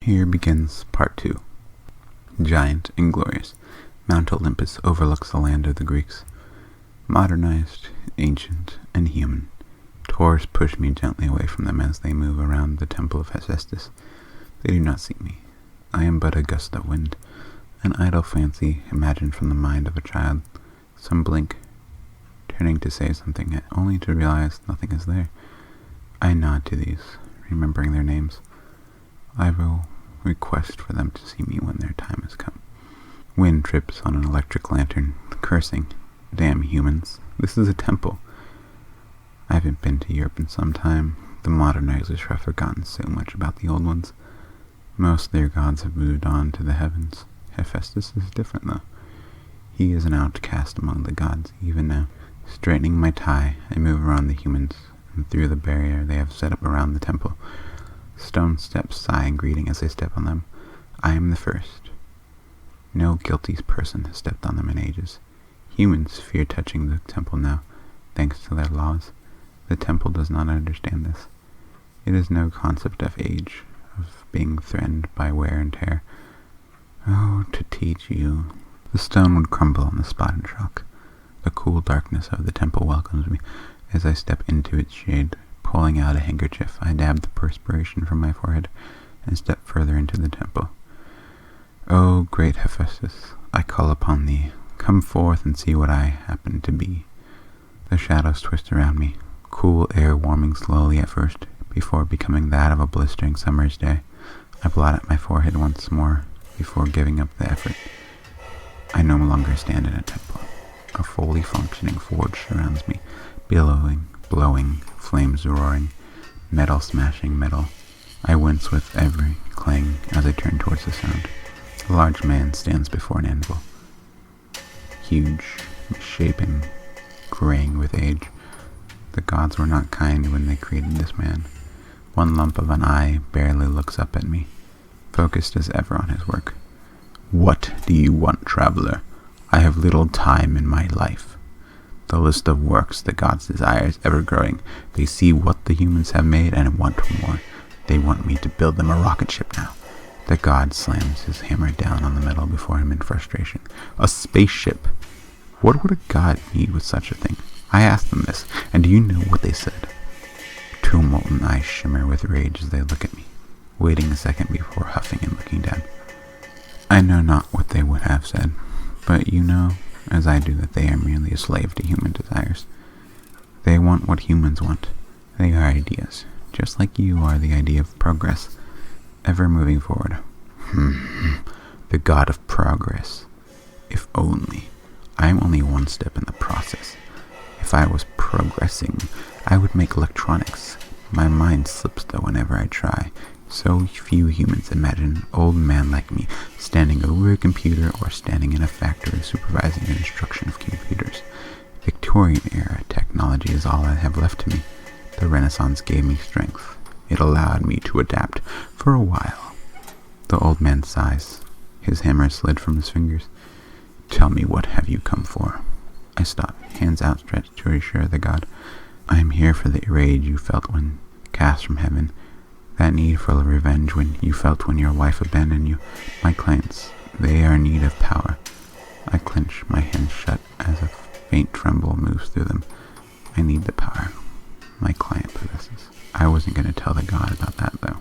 Here begins Part 2. Giant and glorious, Mount Olympus overlooks the land of the Greeks. Modernized, ancient, and human, Taurs push me gently away from them as they move around the temple of Hephaestus. They do not see me. I am but a gust of wind, an idle fancy imagined from the mind of a child. Some blink, turning to say something, only to realize nothing is there. I nod to these, remembering their names. I will request for them to see me when their time has come. Wind trips on an electric lantern, cursing. Damn humans. This is a temple. I haven't been to Europe in some time. The modernizers have forgotten so much about the old ones. Most of their gods have moved on to the heavens. Hephaestus is different, though. He is an outcast among the gods, even now. Straightening my tie, I move around the humans, and through the barrier they have set up around the temple. Stone steps sigh in greeting as I step on them. I am the first. No guilty person has stepped on them in ages. Humans fear touching the temple now, thanks to their laws. The temple does not understand this. It is no concept of age, of being threatened by wear and tear. Oh, to teach you. The stone would crumble on the spot in shock. The cool darkness of the temple welcomes me as I step into its shade. Pulling out a handkerchief, I dab the perspiration from my forehead and step further into the temple. O great Hephaestus, I call upon thee. Come forth and see what I happen to be. The shadows twist around me, cool air warming slowly at first, before becoming that of a blistering summer's day. I blot at my forehead once more, before giving up the effort. I no longer stand in a temple. A fully functioning forge surrounds me, billowing, blowing, flames roaring, metal smashing metal. I wince with every clang as I turn towards the sound. A large man stands before an anvil. Huge, misshapen, graying with age. The gods were not kind when they created this man. One lump of an eye barely looks up at me, focused as ever on his work. What do you want, traveler? I have little time in my life. The list of works the gods desire is ever-growing. They see what the humans have made and want more. They want me to build them a rocket ship now. The god slams his hammer down on the metal before him in frustration. A spaceship! What would a god need with such a thing? I asked them this, and do you know what they said? Two molten eyes shimmer with rage as they look at me, waiting a second before huffing and looking down. I know not what they would have said, but you know, as I do, that they are merely a slave to human desires. They want what humans want. They are ideas, just like you are the idea of progress, ever moving forward. The god of progress. If only. I am only one step in the process. If I was progressing, I would make electronics. My mind slips though whenever I try. So few humans imagine an old man like me standing over a computer or standing in a factory supervising the instruction of computers. Victorian era technology is all I have left to me. The Renaissance gave me strength. It allowed me to adapt for a while. The old man sighs. His hammer slid from his fingers. Tell me, what have you come for? I stop, hands outstretched to reassure the god. I am here for the rage you felt when cast from heaven. That need for revenge when you felt when your wife abandoned you. My clients, they are in need of power. I clench my hands shut as a faint tremble moves through them. I need the power my client possesses. I wasn't going to tell the god about that, though.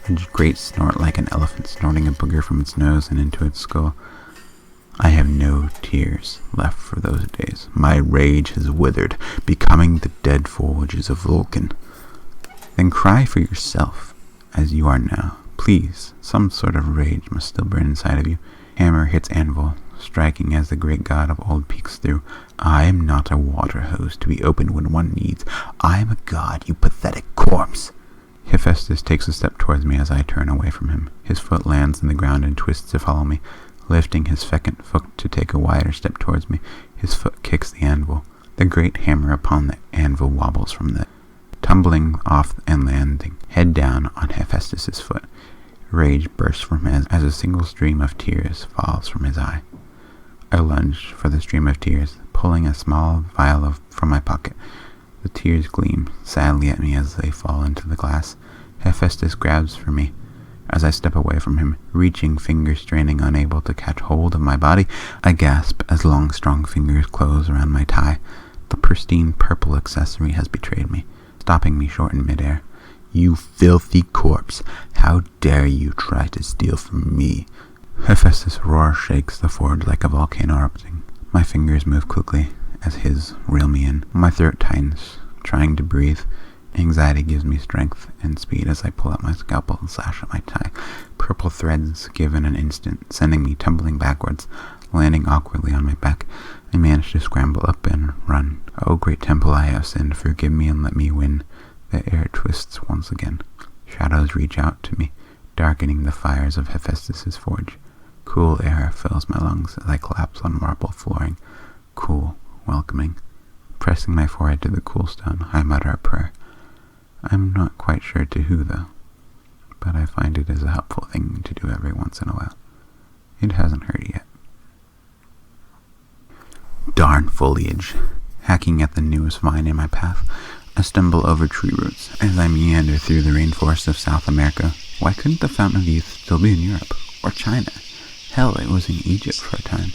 A great snort like an elephant snorting a booger from its nose and into its skull. I have no tears left for those days. My rage has withered, becoming the dead foliages of Vulcan. Then cry for yourself, as you are now. Please, some sort of rage must still burn inside of you. Hammer hits anvil, striking as the great god of old peeks through. I am not a water hose to be opened when one needs. I am a god, you pathetic corpse. Hephaestus takes a step towards me as I turn away from him. His foot lands in the ground and twists to follow me. Lifting his second foot to take a wider step towards me, his foot kicks the anvil. The great hammer upon the anvil wobbles from the tumbling off and landing, head down on Hephaestus's foot. Rage bursts from him as a single stream of tears falls from his eye. I lunge for the stream of tears, pulling a small vial from my pocket. The The tears gleam sadly at me as they fall into the glass. Hephaestus grabs for me as I step away from him, reaching, fingers straining, unable to catch hold of my body. I gasp as long, strong fingers close around my tie. The pristine purple accessory has betrayed me, stopping me short in midair. "You filthy corpse! How dare you try to steal from me?" Hephaestus' roar shakes the forge like a volcano erupting. My fingers move quickly as his reel me in. My throat tightens, trying to breathe. Anxiety gives me strength and speed as I pull out my scalpel and slash at my tie. Purple threads give in an instant, sending me tumbling backwards, landing awkwardly on my back. I manage to scramble up and run. "Oh, great temple, I have sinned. Forgive me and let me win." The air twists once again. Shadows reach out to me, darkening the fires of Hephaestus' forge. Cool air fills my lungs as I collapse on marble flooring. Cool, welcoming. Pressing my forehead to the cool stone, I mutter a prayer. I'm not quite sure to who, though, but I find it is a helpful thing to do every once in a while. It hasn't hurt yet. Darn foliage. Hacking at the newest vine in my path, I stumble over tree roots as I meander through the rainforest of South America. Why couldn't the Fountain of Youth still be in Europe? Or China? Hell, it was in Egypt for a time.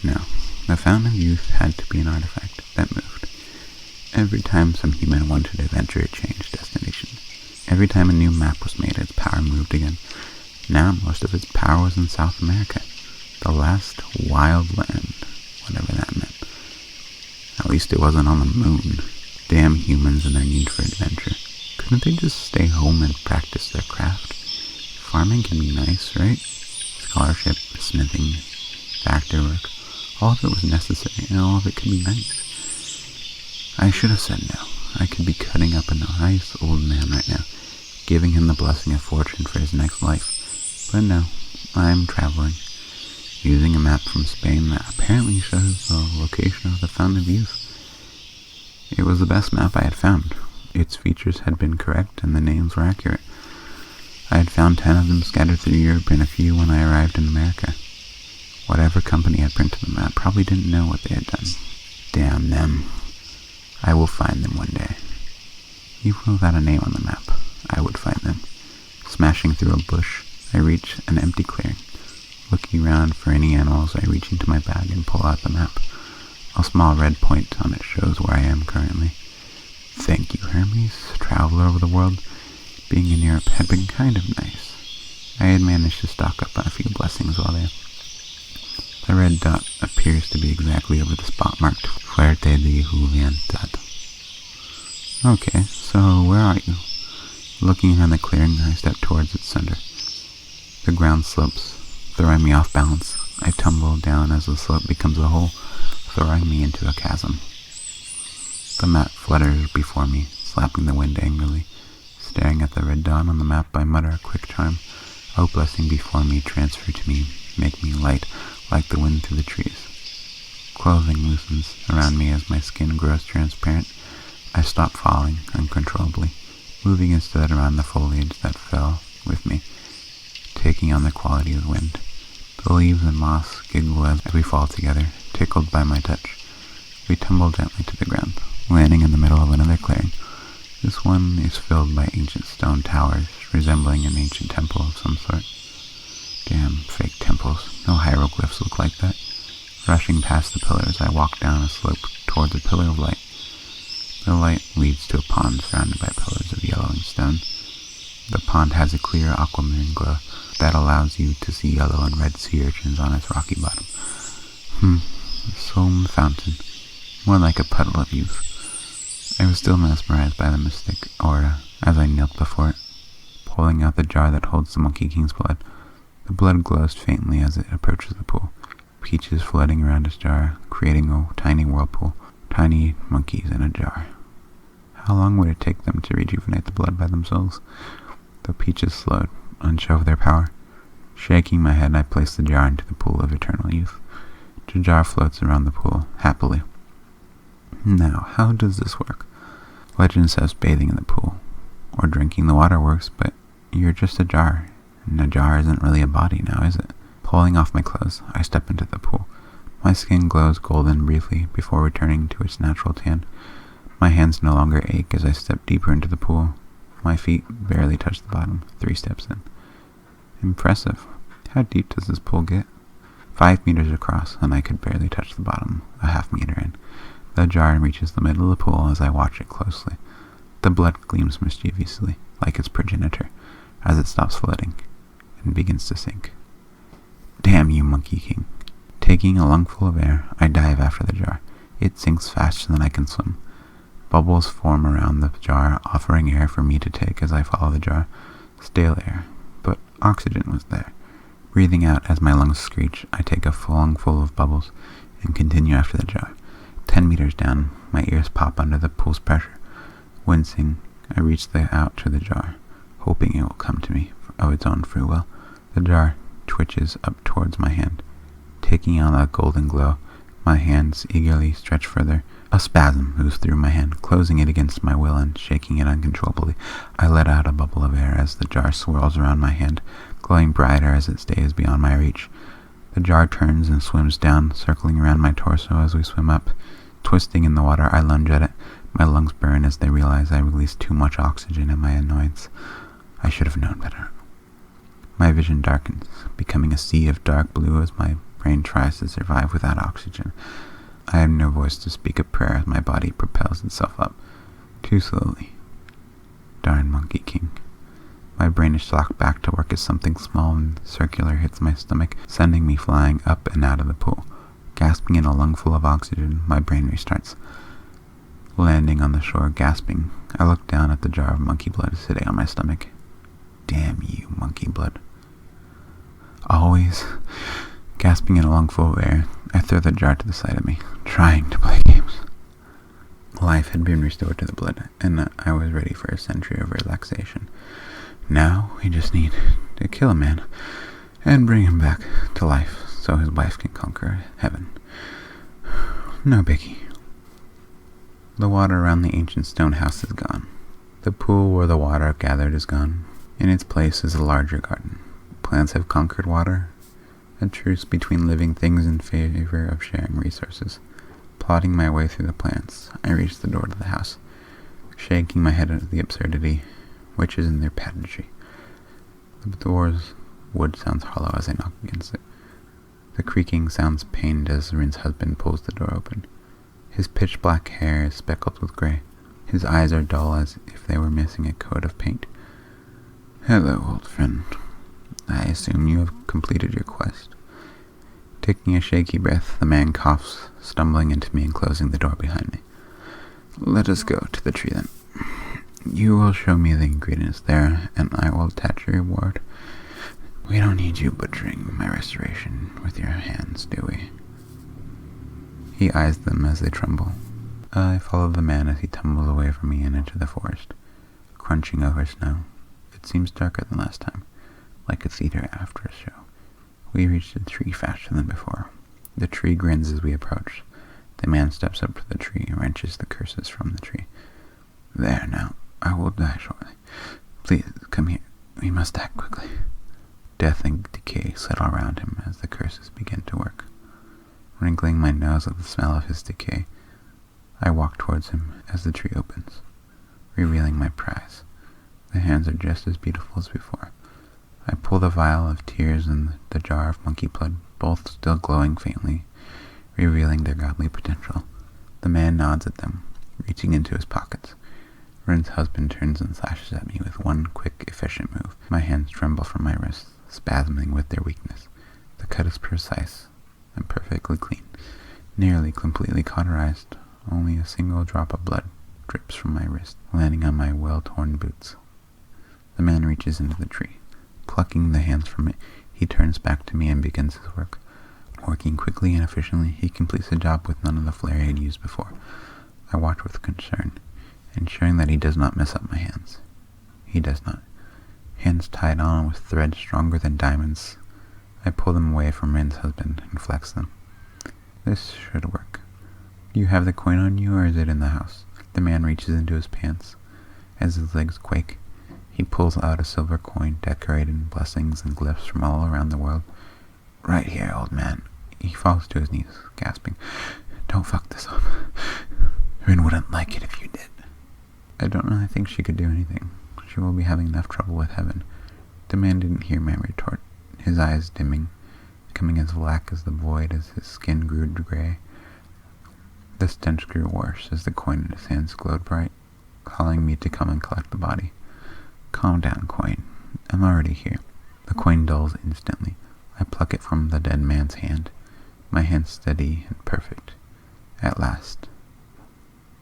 No, the Fountain of Youth had to be an artifact that moved. Every time some human wanted to venture, it changed destination. Every time a new map was made, its power moved again. Now most of its power was in South America. The last wild land, whatever that meant. At least it wasn't on the moon. Damn humans and their need for adventure. Couldn't they just stay home and practice their craft? Farming can be nice, right? Scholarship, smithing, factory work. All of it was necessary, and all of it could be nice. I should have said no. I could be cutting up a nice old man right now, giving him the blessing of fortune for his next life. But no, I'm traveling, using a map from Spain that apparently shows the location of the Fountain of Youth. It was the best map I had found. Its features had been correct, and the names were accurate. I had found 10 of them scattered through Europe and a few when I arrived in America. Whatever company had printed the map probably didn't know what they had done. Damn them. I will find them one day. Even without a name on the map, I would find them. Smashing through a bush, I reach an empty clearing. Looking around for any animals, I reach into my bag and pull out the map. A small red point on it shows where I am currently. Thank you, Hermes, traveler over the world. Being in Europe had been kind of nice. I had managed to stock up on a few blessings while there. The red dot appears to be exactly over the spot marked Fuerte de Juliantad. Okay, so where are you? Looking around the clearing, I step towards its center. The ground slopes, throwing me off balance. I tumble down as the slope becomes a hole, throwing me into a chasm. The map flutters before me, slapping the wind angrily. Staring at the red dot on the map, I mutter a quick charm. O blessing before me, transfer to me, make me light like the wind through the trees. Clothing loosens around me as my skin grows transparent. I stop falling uncontrollably, moving instead around the foliage that fell with me, taking on the quality of wind. The leaves and moss giggle as we fall together, tickled by my touch. We tumble gently to the ground, landing in the middle of another clearing. This one is filled by ancient stone towers, resembling an ancient temple of some sort. Damn fake temples. No hieroglyphs look like that. Rushing past the pillars, I walk down a slope towards a pillar of light. The light leads to a pond surrounded by pillars of yellowing stone. The pond has a clear aquamarine glow that allows you to see yellow and red sea urchins on its rocky bottom. A solemn fountain, more like a puddle of youth. I was still mesmerized by the mystic aura as I knelt before it, pulling out the jar that holds the Monkey King's blood. The blood glows faintly as it approaches the pool, peaches floating around its jar, creating a tiny whirlpool, tiny monkeys in a jar. How long would it take them to rejuvenate the blood by themselves? The peaches slowed, unsure of their power. Shaking my head, I place the jar into the pool of eternal youth. The jar floats around the pool, happily. Now, how does this work? Legend says bathing in the pool, or drinking the water works, but you're just a jar, and a jar isn't really a body now, is it? Pulling off my clothes, I step into the pool. My skin glows golden briefly before returning to its natural tan. My hands no longer ache as I step deeper into the pool. My feet barely touch the bottom, 3 steps in. Impressive. How deep does this pool get? 5 meters across, and I could barely touch the bottom, a half meter in. The jar reaches the middle of the pool as I watch it closely. The blood gleams mischievously, like its progenitor, as it stops floating and begins to sink. Damn you, Monkey King. Taking a lungful of air, I dive after the jar. It sinks faster than I can swim. Bubbles form around the jar, offering air for me to take as I follow the jar. Stale air, but oxygen was there. Breathing out as my lungs screech, I take a lungful of bubbles and continue after the jar. 10 meters down, my ears pop under the pool's pressure. Wincing, I reach out to the jar, hoping it will come to me of its own free will. The jar twitches up towards my hand. Taking on a golden glow, my hands eagerly stretch further. A spasm moves through my hand, closing it against my will and shaking it uncontrollably. I let out a bubble of air as the jar swirls around my hand, glowing brighter as it stays beyond my reach. The jar turns and swims down, circling around my torso as we swim up. Twisting in the water, I lunge at it. My lungs burn as they realize I released too much oxygen in my annoyance. I should have known better. My vision darkens, becoming a sea of dark blue as my brain tries to survive without oxygen. I have no voice to speak a prayer as my body propels itself up, too slowly. Darn Monkey King. My brain is shocked back to work as something small and circular hits my stomach, sending me flying up and out of the pool. Gasping in a lungful of oxygen, my brain restarts. Landing on the shore, gasping, I look down at the jar of monkey blood sitting on my stomach. Damn you, monkey blood. Always. Gasping in a lungful of air, I throw the jar to the side of me, trying to play games. Life had been restored to the blood, and I was ready for a century of relaxation. Now we just need to kill a man and bring him back to life so his wife can conquer heaven. No biggie. The water around the ancient stone house is gone. The pool where the water gathered is gone. In its place is a larger garden. Plants have conquered water, a truce between living things in favor of sharing resources. Plodding my way through the plants, I reach the door to the house, shaking my head at the absurdity which is in their pageantry. The door's wood sounds hollow as I knock against it. The creaking sounds pained as Rin's husband pulls the door open. His pitch-black hair is speckled with gray. His eyes are dull as if they were missing a coat of paint. Hello, old friend. I assume you have completed your quest. Taking a shaky breath, the man coughs, stumbling into me and closing the door behind me. Let us go to the tree then. You will show me the ingredients there, and I will attach your reward. We don't need you butchering my restoration with your hands, do we? He eyes them as they tremble. I follow the man as he tumbles away from me and into the forest, crunching over snow. It seems darker than last time, like a theater after a show. We reach the tree faster than before. The tree grins as we approach. The man steps up to the tree and wrenches the curses from the tree. There now, I will die shortly. Please, come here. We must act quickly. Death and decay settle around him as the curses begin to work. Wrinkling my nose at the smell of his decay, I walk towards him as the tree opens, revealing my prize. The hands are just as beautiful as before. I pull the vial of tears and the jar of monkey blood, both still glowing faintly, revealing their godly potential. The man nods at them, reaching into his pockets. Rin's husband turns and slashes at me with one quick, efficient move. My hands tremble from my wrists, spasming with their weakness. The cut is precise and perfectly clean, nearly completely cauterized. Only a single drop of blood drips from my wrist, landing on my well-torn boots. The man reaches into the tree. Plucking the hands from it, he turns back to me and begins his work. Working quickly and efficiently, he completes the job with none of the flair he had used before. I watch with concern, ensuring that he does not mess up my hands. He does not. Hands tied on with threads stronger than diamonds. I pull them away from Rin's husband and flex them. This should work. Do you have the coin on you, or is it in the house? The man reaches into his pants. As his legs quake, he pulls out a silver coin decorated in blessings and glyphs from all around the world. Right here, old man. He falls to his knees, gasping. Don't fuck this up. Rin wouldn't like it if you did. I don't really think she could do anything. She will be having enough trouble with heaven. The man didn't hear my retort, his eyes dimming, becoming as black as the void as his skin grew gray. The stench grew worse as the coin in his hands glowed bright, calling me to come and collect the body. Calm down, coin. I'm already here. The coin dulls instantly. I pluck it from the dead man's hand, my hand steady and perfect. At last.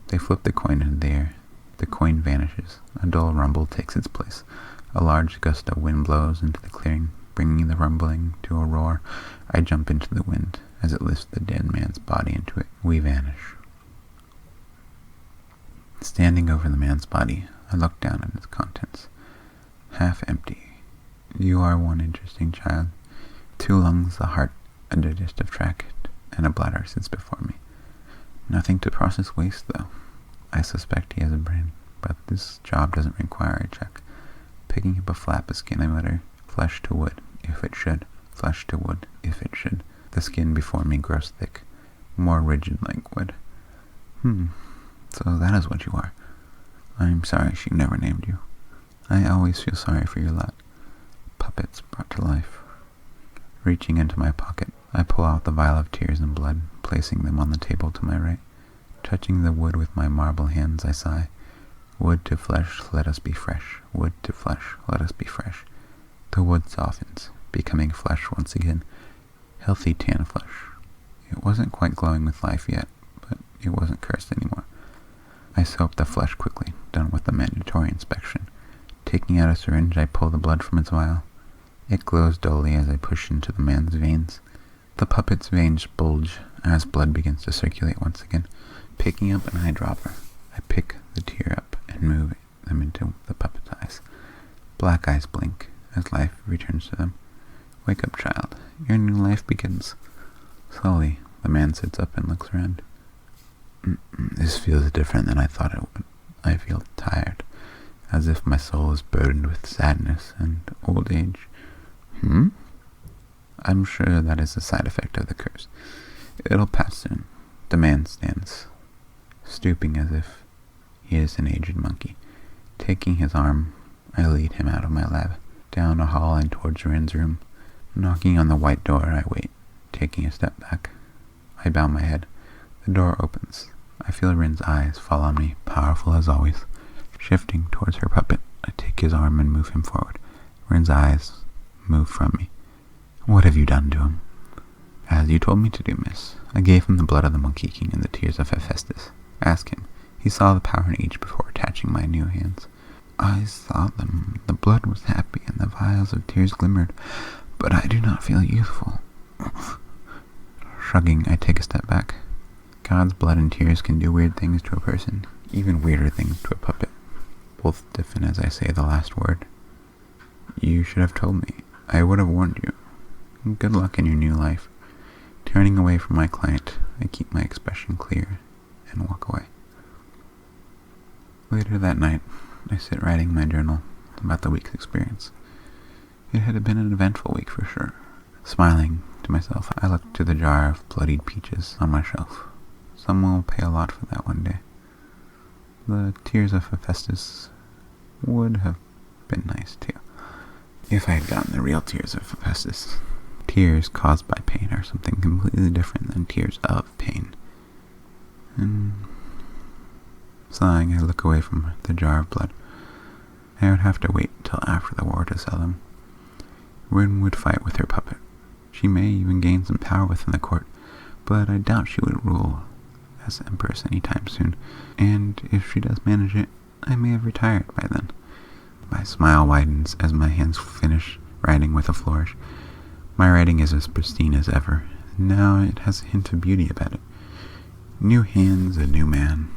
They flip the coin into the air. The coin vanishes. A dull rumble takes its place. A large gust of wind blows into the clearing, bringing the rumbling to a roar. I jump into the wind. As it lifts the dead man's body into it, we vanish. Standing over the man's body, I look down at its contents. Half empty. You are one interesting child. 2 lungs, a heart, a digestive tract, and a bladder sits before me. Nothing to process waste, though. I suspect he has a brain, but this job doesn't require a check. Picking up a flap of skin, I mutter, flesh to wood, if it should. Flesh to wood, if it should. The skin before me grows thick, more rigid like wood. So that is what you are. I'm sorry she never named you. I always feel sorry for your lot. Puppets brought to life. Reaching into my pocket, I pull out the vial of tears and blood, placing them on the table to my right. Touching the wood with my marble hands, I sigh. Wood to flesh, let us be fresh. Wood to flesh, let us be fresh. The wood softens, becoming flesh once again. Healthy tan flesh. It wasn't quite glowing with life yet, but it wasn't cursed anymore. I soap the flesh quickly, done with the mandatory inspection. Taking out a syringe, I pull the blood from its vial. It glows dully as I push into the man's veins. The puppet's veins bulge as blood begins to circulate once again. Picking up an eyedropper, I pick the tear up and move them into the puppet's eyes. Black eyes blink as life returns to them. Wake up, child. Your new life begins. Slowly, the man sits up and looks around. This feels different than I thought it would. I feel tired, as if my soul is burdened with sadness and old age. I'm sure that is a side effect of the curse. It'll pass soon. The man stands, stooping as if he is an aged monkey. Taking his arm, I lead him out of my lab, down a hall and towards Rin's room. Knocking on the white door, I wait, taking a step back. I bow my head. The door opens. I feel Rin's eyes fall on me, powerful as always. Shifting towards her puppet, I take his arm and move him forward. Rin's eyes move from me. What have you done to him? As you told me to do, miss. I gave him the blood of the Monkey King and the tears of Hephaestus. Ask him. He saw the power in each before attaching my new hands. I saw them. The blood was happy and the vials of tears glimmered, but I do not feel youthful. Shrugging, I take a step back. God's blood and tears can do weird things to a person, even weirder things to a puppet. Both stiffen as I say the last word. You should have told me. I would have warned you. Good luck in your new life. Turning away from my client, I keep my expression clear and walk away. Later that night, I sit writing my journal about the week's experience. It had been an eventful week for sure. Smiling to myself, I look to the jar of bloodied peaches on my shelf. Someone will pay a lot for that one day. The tears of Hephaestus would have been nice too, if I had gotten the real tears of Hephaestus. Tears caused by pain are something completely different than tears of pain. And sighing, I look away from the jar of blood. I would have to wait till after the war to sell them. Rin would fight with her puppet. She may even gain some power within the court, but I doubt she would rule as empress anytime soon, and if she does manage it, I may have retired by then. My smile widens as my hands finish writing with a flourish. My writing is as pristine as ever, and now it has a hint of beauty about it. New hands, a new man.